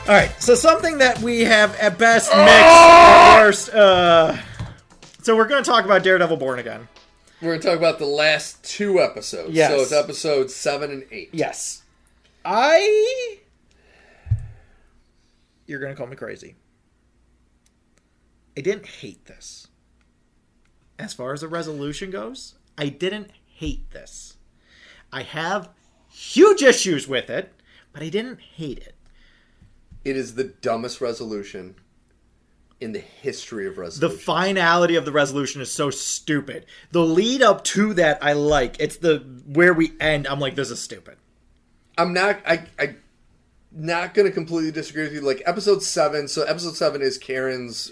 All right, so something that we have at best mixed, at worst. So we're going to talk about Daredevil Born Again. We're going to talk about the last 2 episodes. Yes. So it's episodes 7 and 8. Yes. You're going to call me crazy. I didn't hate this. As far as the resolution goes, I didn't hate this. I have huge issues with it, but I didn't hate it. It is the dumbest resolution in the history of resolution. The finality of the resolution is so stupid. The lead up to that I like. It's the where we end. I'm like, this is stupid. I'm not going to completely disagree with you. Like episode 7. So episode 7 is Karen's.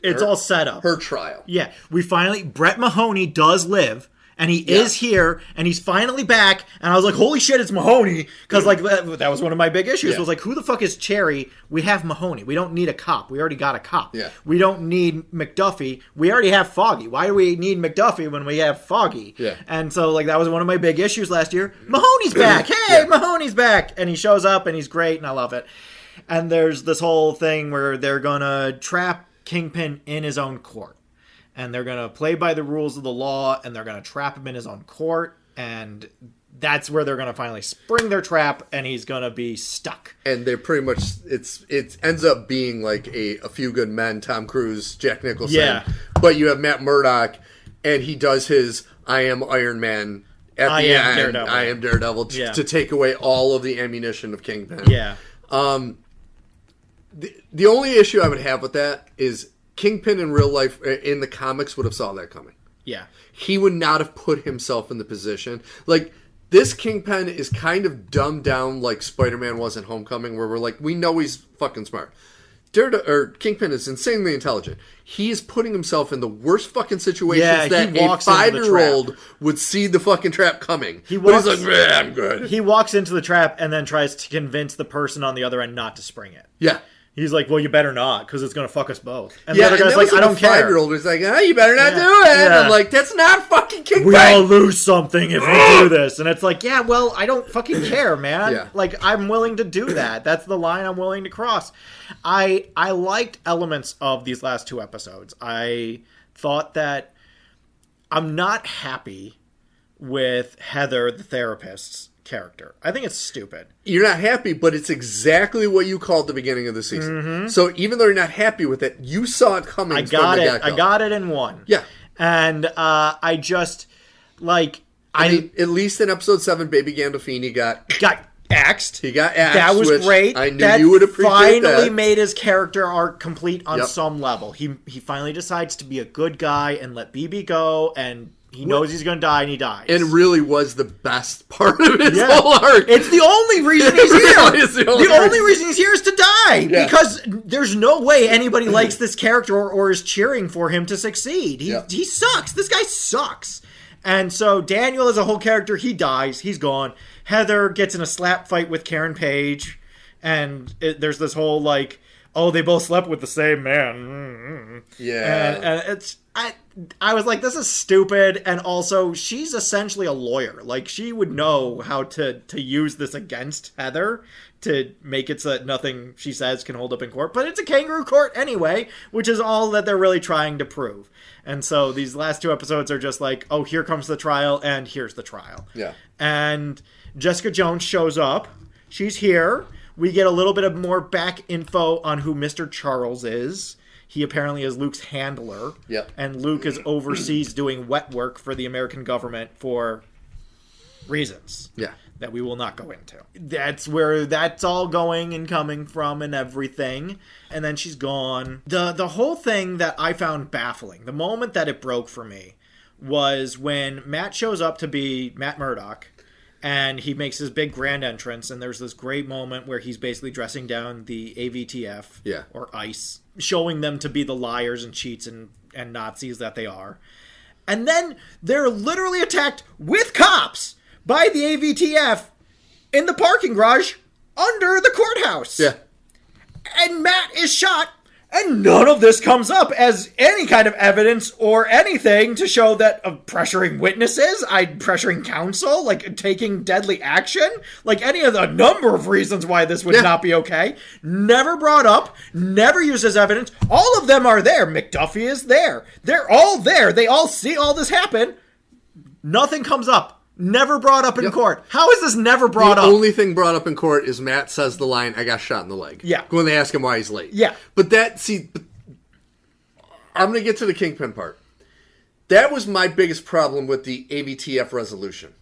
It's all set up. Her trial. Yeah, we finally. Brett Mahoney does live. And he is here, and he's finally back. And I was like, holy shit, it's Mahoney. Because, like, that was one of my big issues. Was like, who the fuck is Cherry? We have Mahoney. We don't need a cop. We already got a cop. Yeah. We don't need McDuffie. We already have Foggy. Why do we need McDuffie when we have Foggy? Yeah. And so, like, that was one of my big issues last year. Mahoney's back. Hey, Mahoney's back. And he shows up, and he's great, and I love it. And there's this whole thing where they're going to trap Kingpin in his own court. And they're going to play by the rules of the law, and they're going to trap him in his own court, and that's where they're going to finally spring their trap, and he's going to be stuck. And they're pretty much, it ends up being like a Few Good Men, Tom Cruise, Jack Nicholson. Yeah. But you have Matt Murdock, and he does his I am Iron Man at the end. Daredevil. I am Daredevil to take away all of the ammunition of Kingpin. Yeah. The only issue I would have with that is Kingpin in real life, in the comics, would have saw that coming. Yeah. He would not have put himself in the position. Like, this Kingpin is kind of dumbed down like Spider-Man was in Homecoming, where we're like, we know he's fucking smart. Kingpin is insanely intelligent. He's putting himself in the worst fucking situations that a 5-year-old would see the fucking trap coming. He's like, man, I'm good. He walks into the trap and then tries to convince the person on the other end not to spring it. Yeah. He's like, well, you better not, because it's going to fuck us both. And the other guy's like, I don't care. 5-year-old is like, you better not do it. And I'm like, that's not fucking Kingpin. We all lose something if we do this. And it's like, yeah, well, I don't fucking care, man. Yeah. Like, I'm willing to do that. That's the line I'm willing to cross. I liked elements of these last 2 episodes. I thought that I'm not happy with Heather, the therapist's character. I think it's stupid. You're not happy, but it's exactly what you called the beginning of the season. Mm-hmm. So even though you're not happy with it, you saw it coming. I got it. I got it in 1. Yeah. And I just, like... at least in episode 7, Baby Gandolfini got axed. He got axed. That was great. I knew you would appreciate that. Finally made his character arc complete on some level. He finally decides to be a good guy and let BB go, and he knows he's going to die, and he dies. And it really was the best part of his whole arc. It's the only reason he's here. The only reason he's here is to die. Yeah. Because there's no way anybody likes this character or is cheering for him to succeed. He sucks. This guy sucks. And so Daniel is a whole character. He dies. He's gone. Heather gets in a slap fight with Karen Page. And there's this whole, like, oh, they both slept with the same man. Mm-hmm. Yeah. And it's... I was like, this is stupid, and also, she's essentially a lawyer. Like, she would know how to use this against Heather to make it so that nothing she says can hold up in court. But it's a kangaroo court anyway, which is all that they're really trying to prove. And so these last 2 episodes are just like, oh, here comes the trial, and here's the trial. Yeah. And Jessica Jones shows up. She's here. We get a little bit of more back info on who Mr. Charles is. He apparently is Luke's handler. Yep. And Luke is overseas doing wet work for the American government for reasons. Yeah. That we will not go into. That's where that's all going and coming from and everything. And then she's gone. The whole thing that I found baffling, the moment that it broke for me, was when Matt shows up to be Matt Murdock. And he makes his big grand entrance, and there's this great moment where he's basically dressing down the AVTF, or ICE, showing them to be the liars and cheats and Nazis that they are. And then they're literally attacked with cops by the AVTF in the parking garage under the courthouse. Yeah. And Matt is shot And none of this comes up as any kind of evidence or anything to show that pressuring witnesses, pressuring counsel, like taking deadly action, like any of the number of reasons why this would not be okay. Never brought up, never used as evidence. All of them are there. McDuffie is there. They're all there. They all see all this happen. Nothing comes up. Never brought up in court. How is this never brought up? The only thing brought up in court is Matt says the line, I got shot in the leg. Yeah. When they ask him why he's late. Yeah. But I'm going to get to the Kingpin part. That was my biggest problem with the ABTF resolution.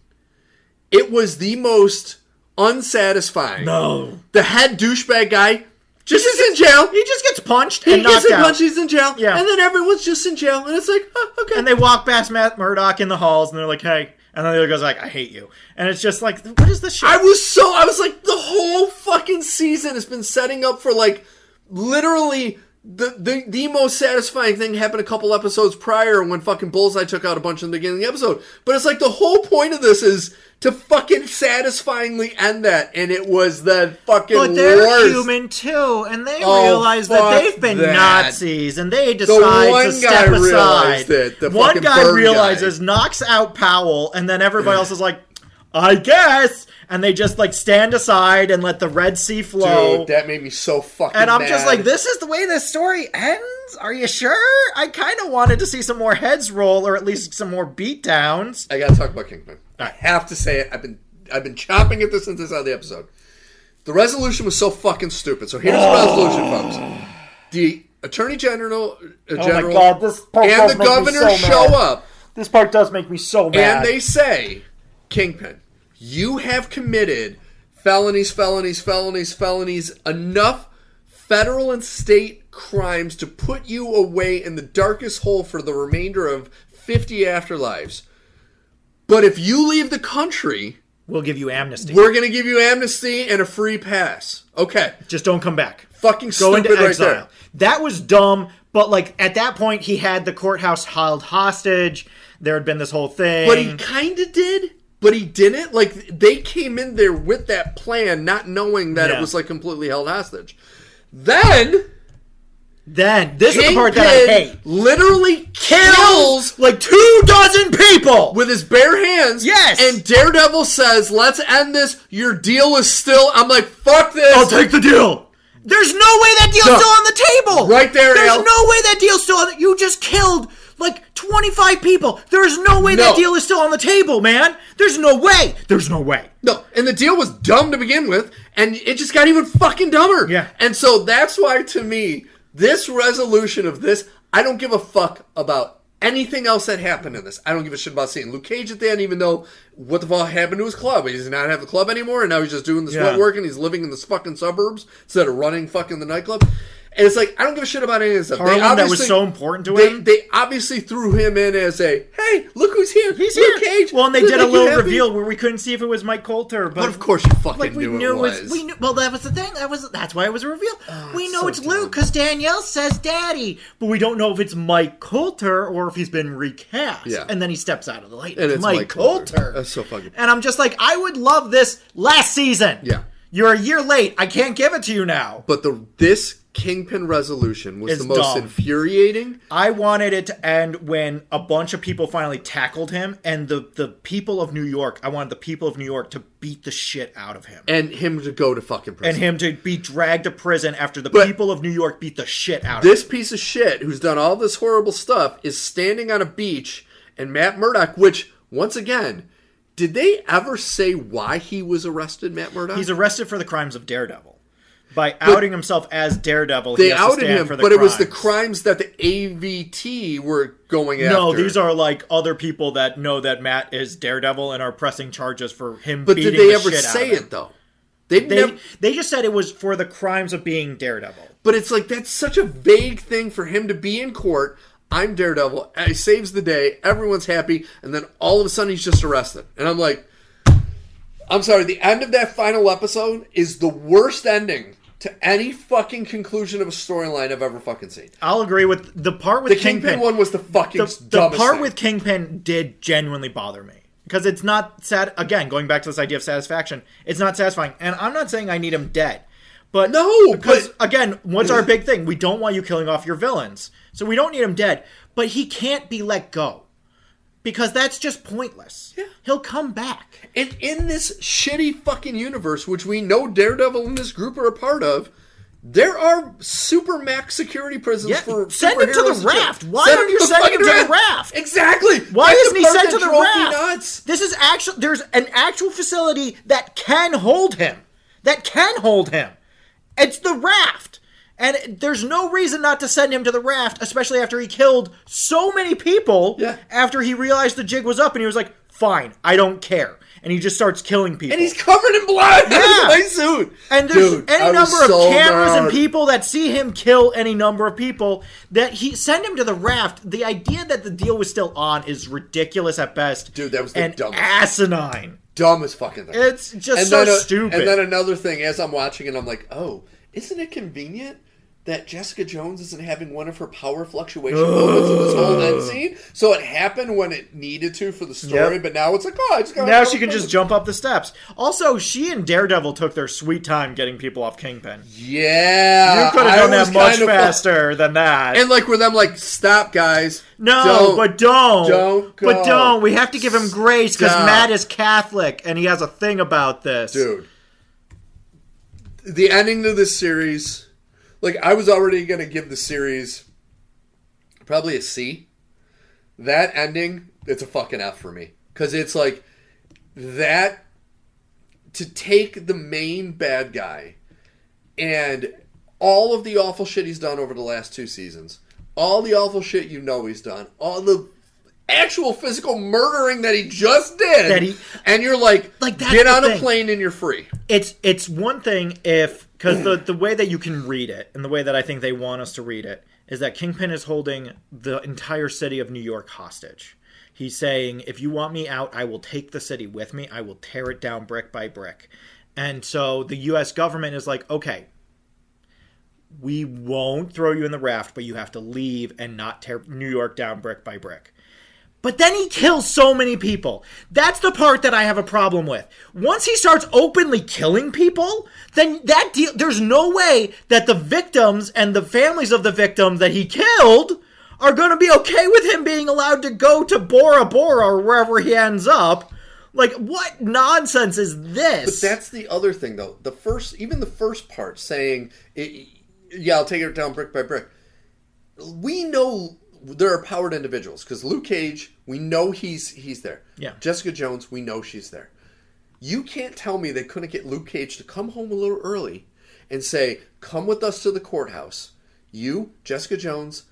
It was the most unsatisfying. No. The head douchebag guy just is in jail. He just gets punched and knocked out. He gets punched, he's in jail. Yeah. And then everyone's just in jail. And it's like, okay. And they walk past Matt Murdock in the halls and they're like, hey. And then the other guy's like, I hate you. And it's just like, what is this shit? I was like, the whole fucking season has been setting up for like, literally, the most satisfying thing happened a couple episodes prior when fucking Bullseye took out a bunch in the beginning of the episode. But it's like the whole point of this is to fucking satisfyingly end that. And it was the fucking worst. But they're human too. And they realize that they've been Nazis. And they decide to step aside. One guy realizes, knocks out Powell. And then everybody else is like, I guess. And they just like stand aside and let the Red Sea flow. Dude, that made me so fucking And I'm mad. just like, this is the way this story ends? Are you sure? I kind of wanted to see some more heads roll or at least some more beatdowns. I gotta talk about Kingpin. I have to say it. I've been chopping at this since this out of the episode. The resolution was so fucking stupid. So here's the resolution, folks. The Attorney General, oh my God, this part and the governor show up. This part does make me so mad. And they say, Kingpin, you have committed felonies, enough federal and state crimes to put you away in the darkest hole for the remainder of 50 afterlives. But if you leave the country, we'll give you amnesty. We're going to give you amnesty and a free pass. Okay. Just don't come back. Fucking go stupid into right exile. there. That was dumb, but like at that point he had the courthouse held hostage. There had been this whole thing. But he kind of did. But he didn't. Like, they came in there with that plan, not knowing that it was, like, completely held hostage. Then, this is the part that I hate. Literally kills, like, 24 people! With his bare hands. Yes! And Daredevil says, let's end this. Your deal is still... I'm like, fuck this. I'll take the deal. There's no way that deal's still on the table! Right there, There's no way that deal's still on the... You just killed... like 25 people. There's no way that deal is still on the table, man. There's no way. There's no way. No, and the deal was dumb to begin with, and it just got even fucking dumber. Yeah. And so that's why, to me, this resolution of this, I don't give a fuck about anything else that happened in this. I don't give a shit about seeing Luke Cage at the end, even though what the fuck happened to his club. He does not have the club anymore, and now he's just doing the sweat work, and he's living in the fucking suburbs instead of running fucking the nightclub. And it's like, I don't give a shit about any of this stuff. That was so important to him. They obviously threw him in as a, hey, look who's here. He's Luke here. Cage. Well, and they did a little reveal where we couldn't see if it was Mike Coulter. But of course you fucking knew it was. We knew, well, that was the thing. That's why it was a reveal. We know it's dumb. Luke because Danielle says daddy. But we don't know if it's Mike Coulter or if he's been recast. Yeah. And then he steps out of the light. And it's Mike Coulter. That's so fucking... And I'm just like, I would love this last season. Yeah. You're a year late. I can't give it to you now. But this Kingpin resolution was It's the most dumb. Infuriating. I wanted it to end when a bunch of people finally tackled him, and the people of New York, I wanted the people of New York to beat the shit out of him. And him to go to fucking prison. And him to be dragged to prison after the people of New York beat the shit out of him. This piece of shit who's done all this horrible stuff is standing on a beach, and Matt Murdock, which, once again, did they ever say why he was arrested, Matt Murdock? He's arrested for the crimes of Daredevil. By outing himself as Daredevil, they outed him, but it was the crimes that the AVT were going after. No, these are like other people that know that Matt is Daredevil and are pressing charges for him. But beating did they the ever shit say out of him. it though? They just said it was for the crimes of being Daredevil. But it's like that's such a vague thing for him to be in court. I'm Daredevil. He saves the day. Everyone's happy, and then all of a sudden he's just arrested. And I'm like, I'm sorry. The end of that final episode is the worst ending to any fucking conclusion of a storyline I've ever fucking seen. I'll agree with the part with the Kingpin one was the fucking dumbest The part thing. with Kingpin did genuinely bother me. Because it's not sad. Again, going back to this idea of satisfaction, it's not satisfying. And I'm not saying I need him dead. But No, because again, what's our big thing? We don't want you killing off your villains, so we don't need him dead. But he can't be let go because that's just pointless. Yeah. He'll come back. And in this shitty fucking universe, which we know Daredevil and this group are a part of, there are super max security prisons for send him to the raft. Why aren't you sending him to the raft? Exactly. Why isn't he sent to the raft? Nuts. This is actually there's an actual facility that can hold him. It's the raft. And there's no reason not to send him to the raft, especially after he killed so many people after he realized the jig was up and he was like, fine, I don't care. And he just starts killing people. And he's covered in blood in my suit. And there's any number of cameras and people that see him kill any number of people that he send him to the raft. The idea that the deal was still on is ridiculous at best. Dude, that was the dumbest. Asinine. Dumbest fucking thing. It's just so stupid. And then another thing, as I'm watching it, I'm like, oh, isn't it convenient that Jessica Jones isn't having one of her power fluctuation moments in this whole end scene? So it happened when it needed to for the story, but now it's like, oh, I just got. Now she can just jump up the steps. Also, she and Daredevil took their sweet time getting people off Kingpin. Yeah, you could have done that much faster than that. And like with them, like, stop, guys. No, don't go. But don't. We have to give him grace because Matt is Catholic and he has a thing about this, dude. The ending to this series. Like, I was already going to give the series probably a C. That ending, it's a fucking F for me. Because it's like, that, to take the main bad guy and all of the awful shit he's done over the last 2 seasons, all the awful shit you know he's done, all the actual physical murdering that he just did, and you're like get on a plane and you're free. It's one thing if... Because the way that you can read it, and the way that I think they want us to read it, is that Kingpin is holding the entire city of New York hostage. He's saying, if you want me out, I will take the city with me. I will tear it down brick by brick. And so the U.S. government is like, okay, we won't throw you in the raft, but you have to leave and not tear New York down brick by brick. But then he kills so many people. That's the part that I have a problem with. Once he starts openly killing people, then there's no way that the victims and the families of the victims that he killed are going to be okay with him being allowed to go to Bora Bora or wherever he ends up. Like, what nonsense is this? But that's the other thing, though. Even the first part saying, I'll take it down brick by brick. We know there are powered individuals because Luke Cage, we know he's there. Yeah. Jessica Jones, we know she's there. You can't tell me they couldn't get Luke Cage to come home a little early and say, come with us to the courthouse. You, Jessica Jones,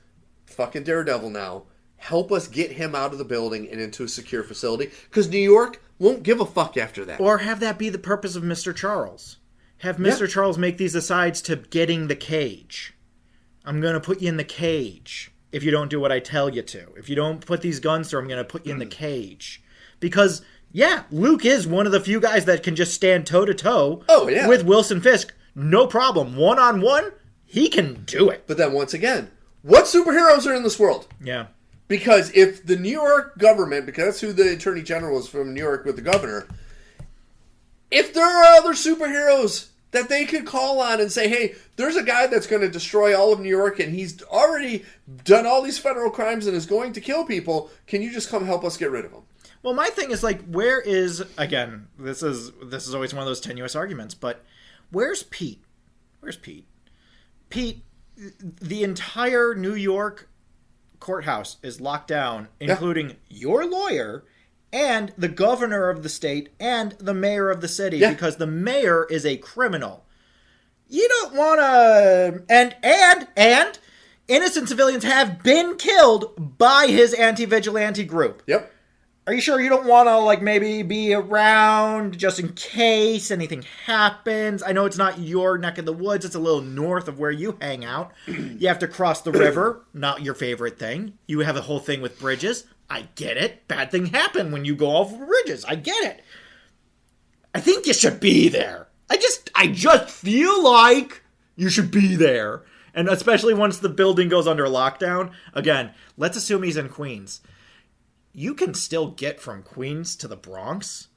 fucking Daredevil now, help us get him out of the building and into a secure facility because New York won't give a fuck after that. Or have that be the purpose of Mr. Charles. Have Mr. Charles make these asides to getting the cage. I'm going to put you in the cage. If you don't do what I tell you to. If you don't put these guns through, I'm going to put you in the cage. Because, Luke is one of the few guys that can just stand toe-to-toe with Wilson Fisk. No problem. One-on-one, he can do it. But then once again, what superheroes are in this world? Yeah. Because if the New York government, because that's who the Attorney General is from New York with the governor, if there are other superheroes that they could call on and say, hey, there's a guy that's going to destroy all of New York and he's already done all these federal crimes and is going to kill people. Can you just come help us get rid of him? Well, my thing is like, where is, again, this is always one of those tenuous arguments, but where's Pete? Where's Pete? Pete, the entire New York courthouse is locked down, including your lawyer and the governor of the state and the mayor of the city, because the mayor is a criminal. You don't want to... And innocent civilians have been killed by his anti-vigilante group. Yep. Are you sure you don't want to, like, maybe be around just in case anything happens? I know it's not your neck of the woods. It's a little north of where you hang out. You have to cross the river. Not your favorite thing. You have a whole thing with bridges. I get it. Bad things happen when you go off bridges. I get it. I think you should be there. I just feel like you should be there. And especially once the building goes under lockdown. Again, let's assume he's in Queens. You can still get from Queens to the Bronx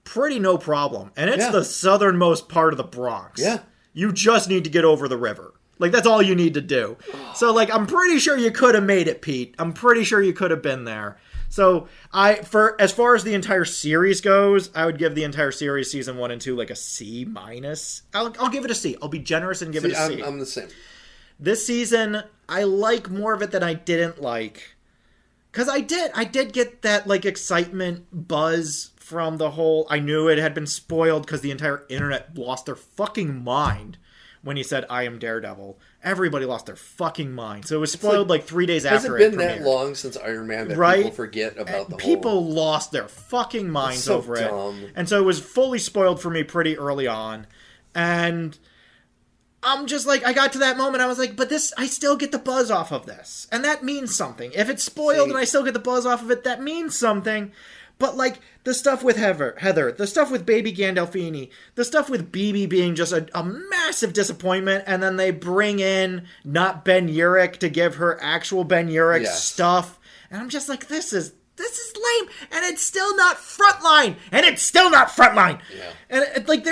pretty no problem. And it's the southernmost part of the Bronx. Yeah. You just need to get over the river. Like, that's all you need to do. So, like, I'm pretty sure you could have made it, Pete. I'm pretty sure you could have been there. So, as far as the entire series goes, I would give the entire series, season 1 and 2, like a C-. I'll give it a C. I'll be generous and give it a C. I'm the same. This season, I like more of it than I didn't like. Because I did get that, like, excitement buzz from the whole... I knew it had been spoiled because the entire internet lost their fucking mind when he said, I am Daredevil. Everybody lost their fucking mind. So it was spoiled like 3 days after it premiered. Has it been that premiered. long since Iron Man that people forget about the whole... People lost their fucking minds over dumb. it. And so it was fully spoiled for me pretty early on. And I'm just like, I got to that moment, I was like, but this, I still get the buzz off of this. And that means something. If it's spoiled and I still get the buzz off of it, that means something. But, like, the stuff with Heather, the stuff with Baby Gandolfini, the stuff with BB being just a massive disappointment, and then they bring in not Ben Urich to give her actual Ben Urich stuff. And I'm just like, this is lame. And it's still not Frontline. And it's still not Frontline. Yeah. And, like,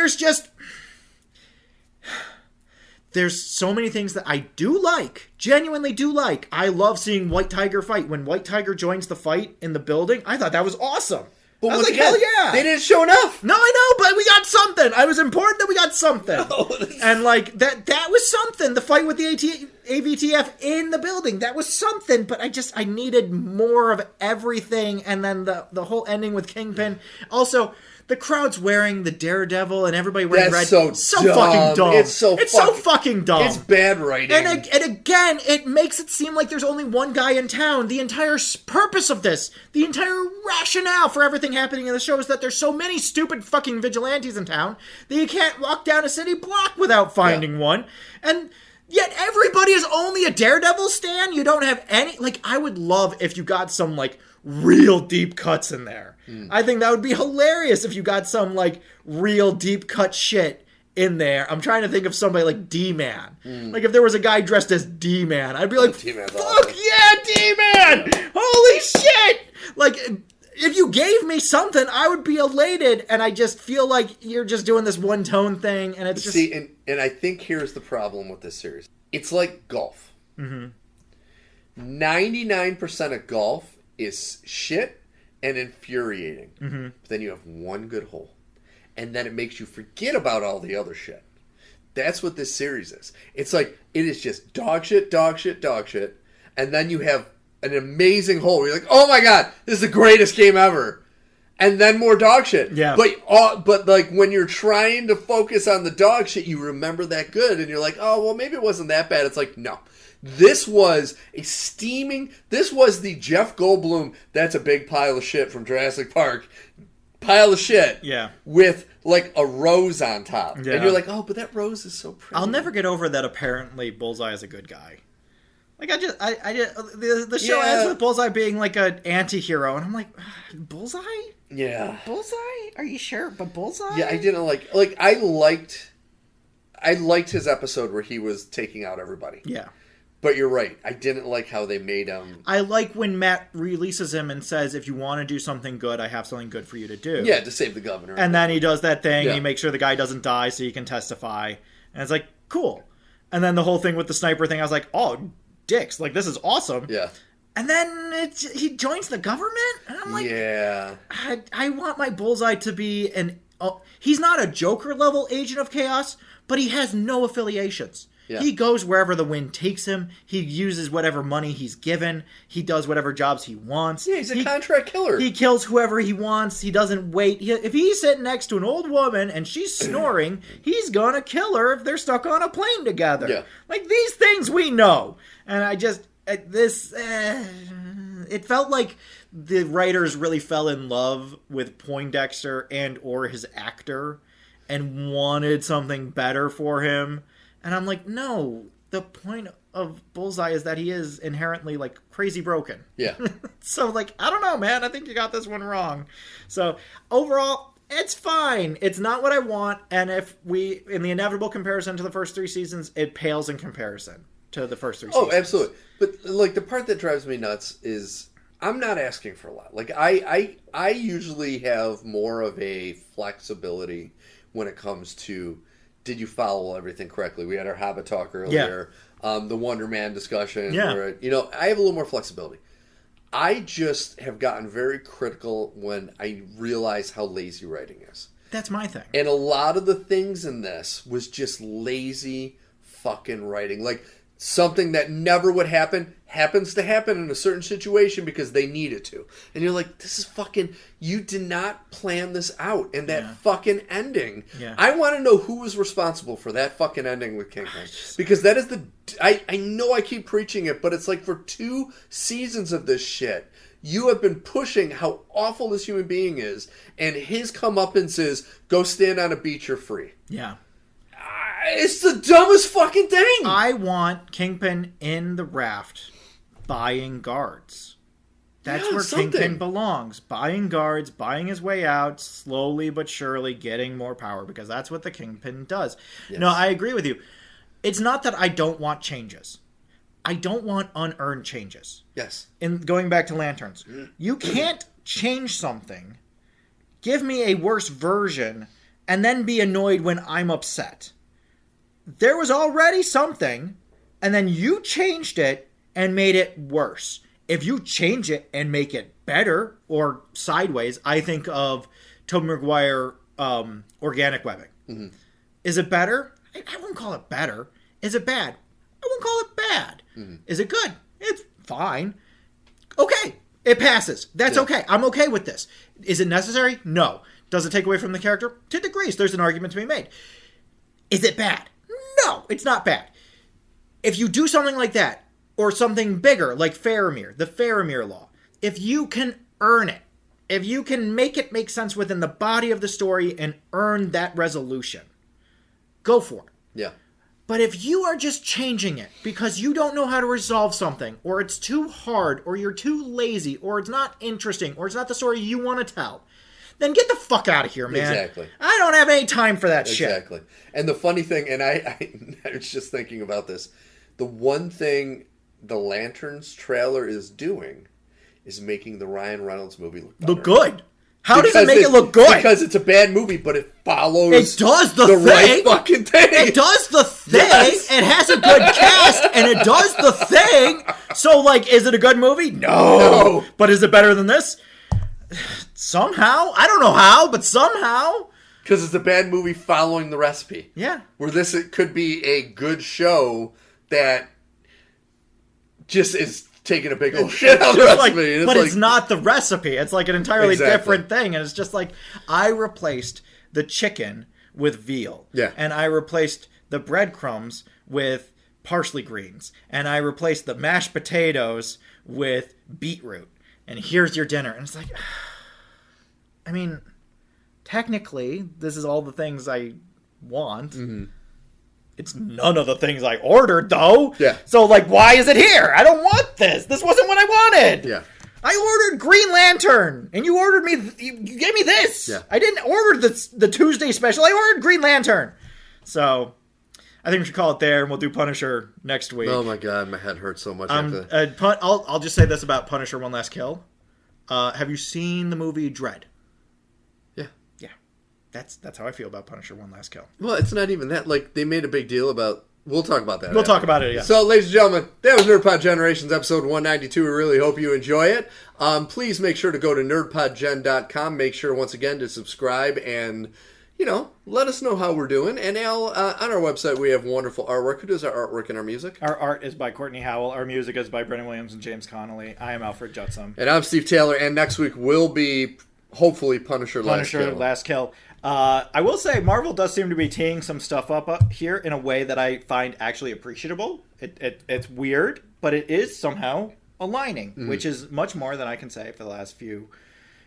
there's so many things that I do like, genuinely do like. I love seeing White Tiger fight. When White Tiger joins the fight in the building, I thought that was awesome. But I was like, hell yeah. They didn't show enough. No, I know, but we got something. I was important that we got something. No, and, like, that was something. The fight with the AVTF in the building, that was something. But I needed more of everything. And then the whole ending with Kingpin. Also... The crowd's wearing the Daredevil and everybody wearing red. So fucking dumb. It's so fucking dumb. It's bad writing. And again, it makes it seem like there's only one guy in town. The entire purpose of this, the entire rationale for everything happening in the show is that there's so many stupid fucking vigilantes in town that you can't walk down a city block without finding one. And yet everybody is only a Daredevil stan. You don't have any... Like, I would love if you got some, like, real deep cuts in there. I think that would be hilarious if you got some, like, real deep cut shit in there. I'm trying to think of somebody like D-Man. Like, if there was a guy dressed as D-Man, I'd be like, fuck awesome. Yeah, D-Man! Yeah. Holy shit! Like, if you gave me something, I would be elated, and I just feel like you're just doing this one-tone thing, and it's just... See, and I think here's the problem with this series. It's like golf. 99% of golf is shit and infuriating. But then you have one good hole. And then it makes you forget about all the other shit. That's what this series is. It's like, it is just dog shit, dog shit, dog shit. And then you have an amazing hole where you're like, oh my god, this is the greatest game ever. And then more dog shit. Yeah. But like, when you're trying to focus on the dog shit, you remember that good. And you're like, oh, well, maybe it wasn't that bad. It's like, no. This was this was the Jeff Goldblum, that's a big pile of shit from Jurassic Park, pile of shit. Yeah. With, like, a rose on top. Yeah. And you're like, oh, but that rose is so pretty. I'll never get over that apparently Bullseye is a good guy. Like, the show ends with Bullseye being, like, an anti-hero, and I'm like, Bullseye? Yeah. Bullseye? Are you sure? But Bullseye? Yeah, I didn't like, I liked his episode where he was taking out everybody. Yeah. But you're right. I didn't like how they made him. I like when Matt releases him and says, if you want to do something good, I have something good for you to do. Yeah, to save the governor. And then he does that thing. Yeah. He makes sure the guy doesn't die so he can testify. And it's like, cool. And then the whole thing with the sniper thing, I was like, oh, dicks. Like, this is awesome. Yeah. And then he joins the government? And I'm like, yeah. I want my Bullseye to be he's not a Joker-level agent of chaos, but he has no affiliations. Yeah. He goes wherever the wind takes him. He uses whatever money he's given. He does whatever jobs he wants. Yeah, he's a contract killer. He kills whoever he wants. He doesn't wait. If he's sitting next to an old woman and she's snoring, he's going to kill her if they're stuck on a plane together. Yeah. Like, these things we know. And it felt like the writers really fell in love with Poindexter and or his actor and wanted something better for him. And I'm like, no, the point of Bullseye is that he is inherently, like, crazy broken. Yeah. So, like, I don't know, man. I think you got this one wrong. So, overall, it's fine. It's not what I want. And in the inevitable comparison to the first 3 seasons, it pales in comparison to the first 3 seasons. Oh, absolutely. But, like, the part that drives me nuts is I'm not asking for a lot. Like, I usually have more of a flexibility when it comes to did you follow everything correctly? We had our Hobbit talk earlier. The Wonder Man discussion. Yeah. Where, I have a little more flexibility. I just have gotten very critical when I realize how lazy writing is. That's my thing. And a lot of the things in this was just lazy fucking writing. Like, something that never would happen happens to happen in a certain situation because they need it to. And you're like, this is fucking... You did not plan this out. And that fucking ending... Yeah. I want to know who was responsible for that fucking ending with Kingpin. Because that is the... I know I keep preaching it, but it's like for 2 seasons of this shit, you have been pushing how awful this human being is, and his comeuppance is, go stand on a beach, you're free. Yeah. It's the dumbest fucking thing! I want Kingpin in the raft buying guards. That's where Kingpin belongs. Buying guards, buying his way out, slowly but surely getting more power, because that's what the Kingpin does. Yes. No, I agree with you. It's not that I don't want changes. I don't want unearned changes. Yes. And going back to Lanterns, you can't change something, give me a worse version, and then be annoyed when I'm upset. There was already something, and then you changed it and made it worse. If you change it and make it better or sideways, I think of Tobey Maguire organic webbing. Mm-hmm. Is it better? I wouldn't call it better. Is it bad? I wouldn't call it bad. Mm-hmm. Is it good? It's fine. Okay. It passes. That's okay. I'm okay with this. Is it necessary? No. Does it take away from the character? To degrees. There's an argument to be made. Is it bad? No, it's not bad. If you do something like that, or something bigger, like Faramir, the Faramir law, if you can earn it, if you can make it make sense within the body of the story and earn that resolution, go for it. Yeah. But if you are just changing it because you don't know how to resolve something, or it's too hard, or you're too lazy, or it's not interesting, or it's not the story you want to tell, then get the fuck out of here, man. Exactly. I don't have any time for that shit. Exactly. And the funny thing, and I was just thinking about this, the one thing the Lanterns trailer is doing is making the Ryan Reynolds movie look good. How does it make it look good? Because it's a bad movie, but it follows it does the thing. Right fucking thing. It does the thing. Yes. It has a good cast, and it does the thing. So, like, is it a good movie? No. But is it better than this? Somehow. I don't know how, but somehow. Because it's a bad movie following the recipe. Yeah. Where this it could be a good show that just is taking a big old shit on the recipe. But it's not the recipe. It's like an entirely different thing. And it's just like, I replaced the chicken with veal. Yeah. And I replaced the breadcrumbs with parsley greens. And I replaced the mashed potatoes with beetroot. And here's your dinner. And it's like, I mean, technically, this is all the things I want. Mm-hmm. It's none of the things I ordered, though. Yeah. So, like, why is it here? I don't want this. This wasn't what I wanted. Yeah. I ordered Green Lantern, and you ordered me. You gave me this. Yeah. I didn't order the Tuesday special. I ordered Green Lantern. So, I think we should call it there, and we'll do Punisher next week. Oh my god, my head hurts so much after that. I'll just say this about Punisher: One Last Kill. Have you seen the movie Dread? That's how I feel about Punisher: One Last Kill. Well, it's not even that. Like, they made a big deal about... We'll talk about that. We'll talk about it, yeah. So, ladies and gentlemen, that was NerdPod Generations, episode 192. We really hope you enjoy it. Please make sure to go to nerdpodgen.com. Make sure, once again, to subscribe and, let us know how we're doing. And, Al, on our website, we have wonderful artwork. Who does our artwork and our music? Our art is by Kortney Howell. Our music is by Brendan Williams and James Connolly. I am Alfred Jutsum. And I'm Steve Taylor. And next week will be, hopefully, Punisher Last Kill. I will say Marvel does seem to be teeing some stuff up here in a way that I find actually appreciable. It's weird, but it is somehow aligning, which is much more than I can say for the last few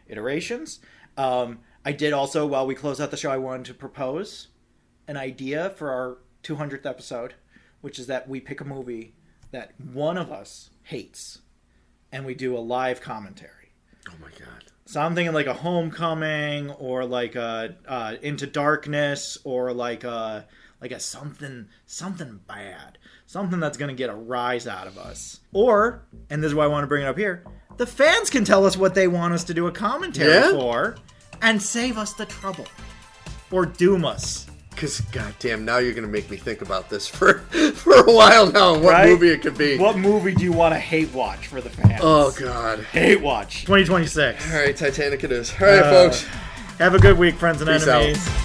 iterations. I did also, while we close out the show, I wanted to propose an idea for our 200th episode, which is that we pick a movie that one of us hates, and we do a live commentary. Oh my god. So I'm thinking like a Homecoming, or like a Into Darkness, or like a something bad, something that's gonna get a rise out of us. Or, and this is why I want to bring it up here, the fans can tell us what they want us to do a commentary for, and save us the trouble, or doom us. Because, goddamn, now you're going to make me think about this for a while now and what movie it could be. What movie do you want to hate watch for the fans? Oh, God. Hate watch. 2026. All right, Titanic it is. All right, folks. Have a good week, friends and Peace enemies. out.